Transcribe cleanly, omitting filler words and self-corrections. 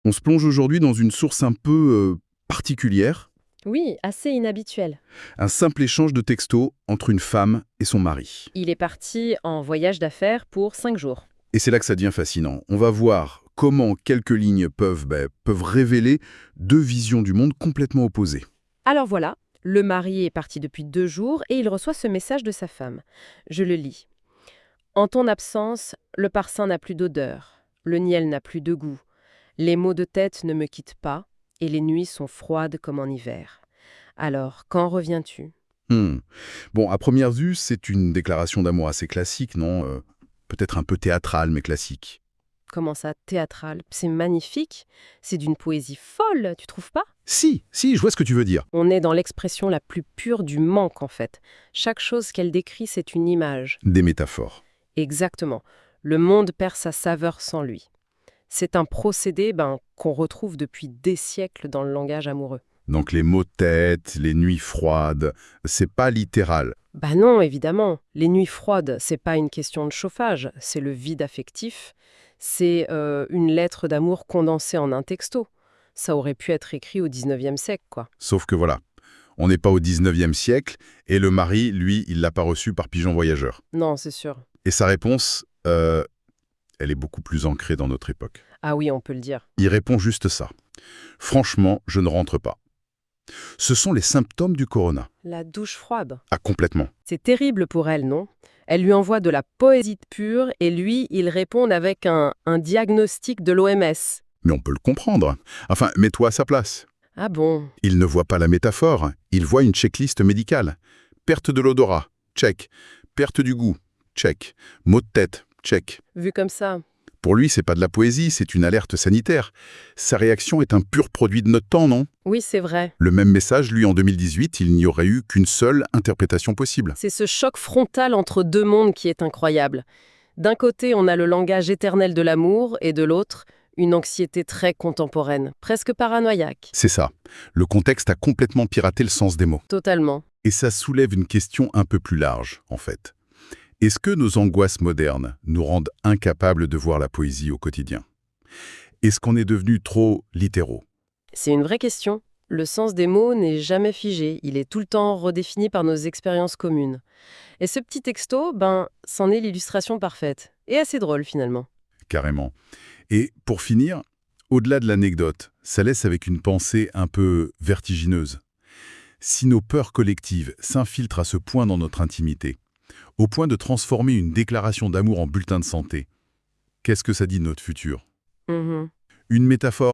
On se plonge aujourd'hui dans une source un peu particulière, Oui, assez inhabituel. un simple échange de textos entre une femme et son mari. Il est parti en voyage d'affaires pour 5 jours. Et c'est là que ça devient fascinant. On va voir comment quelques lignes peuvent révéler deux visions du monde complètement opposées. Alors voilà, le mari est parti depuis 2 jours et il reçoit ce message de sa femme. Je le lis. En ton absence, le parfum n'a plus d'odeur, le miel n'a plus de goût, les maux de tête ne me quittent pas et les nuits sont froides comme en hiver. Alors, quand reviens-tu? Hmm. Bon, à première vue, c'est une déclaration d'amour assez classique, non? Peut-être un peu théâtrale, mais classique. Comment ça, théâtral? C'est magnifique, c'est d'une poésie folle, tu trouves pas? Si, je vois ce que tu veux dire. On est dans l'expression la plus pure du manque, en fait. Chaque chose qu'elle décrit, c'est une image. Des métaphores. Exactement. Le monde perd sa saveur sans lui. C'est un procédé qu'on retrouve depuis des siècles dans le langage amoureux. Donc les mots de tête, les nuits froides, c'est pas littéral. Bah non, évidemment. Les nuits froides, c'est pas une question de chauffage, c'est le vide affectif. C'est une lettre d'amour condensée en un texto. Ça aurait pu être écrit au 19e siècle, quoi. Sauf que voilà, on n'est pas au 19e siècle, et le mari, lui, il l'a pas reçu par pigeon voyageur. Non, c'est sûr. Et sa réponse, elle est beaucoup plus ancrée dans notre époque. Ah oui, on peut le dire. Il répond juste ça. Franchement, je ne rentre pas. Ce sont les symptômes du corona. La douche froide. Ah, complètement. C'est terrible pour elle, non? Elle lui envoie de la poésie pure et lui, il répond avec un diagnostic de l'OMS. Mais on peut le comprendre. Enfin, mets-toi à sa place. Ah bon? Il ne voit pas la métaphore, il voit une checklist médicale. Perte de l'odorat, check. Perte du goût, check. Maux de tête, check. Vu comme ça. Pour lui, c'est pas de la poésie, c'est une alerte sanitaire. Sa réaction est un pur produit de notre temps, non? Oui, c'est vrai. Le même message, lui, en 2018, il n'y aurait eu qu'une seule interprétation possible. C'est ce choc frontal entre deux mondes qui est incroyable. D'un côté, on a le langage éternel de l'amour et de l'autre, une anxiété très contemporaine, presque paranoïaque. C'est ça. Le contexte a complètement piraté le sens des mots. Totalement. Et ça soulève une question un peu plus large, en fait. Est-ce que nos angoisses modernes nous rendent incapables de voir la poésie au quotidien? Est-ce qu'on est devenu trop littéraux? C'est une vraie question. Le sens des mots n'est jamais figé, il est tout le temps redéfini par nos expériences communes. Et ce petit texto, c'en est l'illustration parfaite. Et assez drôle finalement. Carrément. Et pour finir, au-delà de l'anecdote, ça laisse avec une pensée un peu vertigineuse. Si nos peurs collectives s'infiltrent à ce point dans notre intimité, au point de transformer une déclaration d'amour en bulletin de santé, qu'est-ce que ça dit de notre futur? Mhm. Une métaphore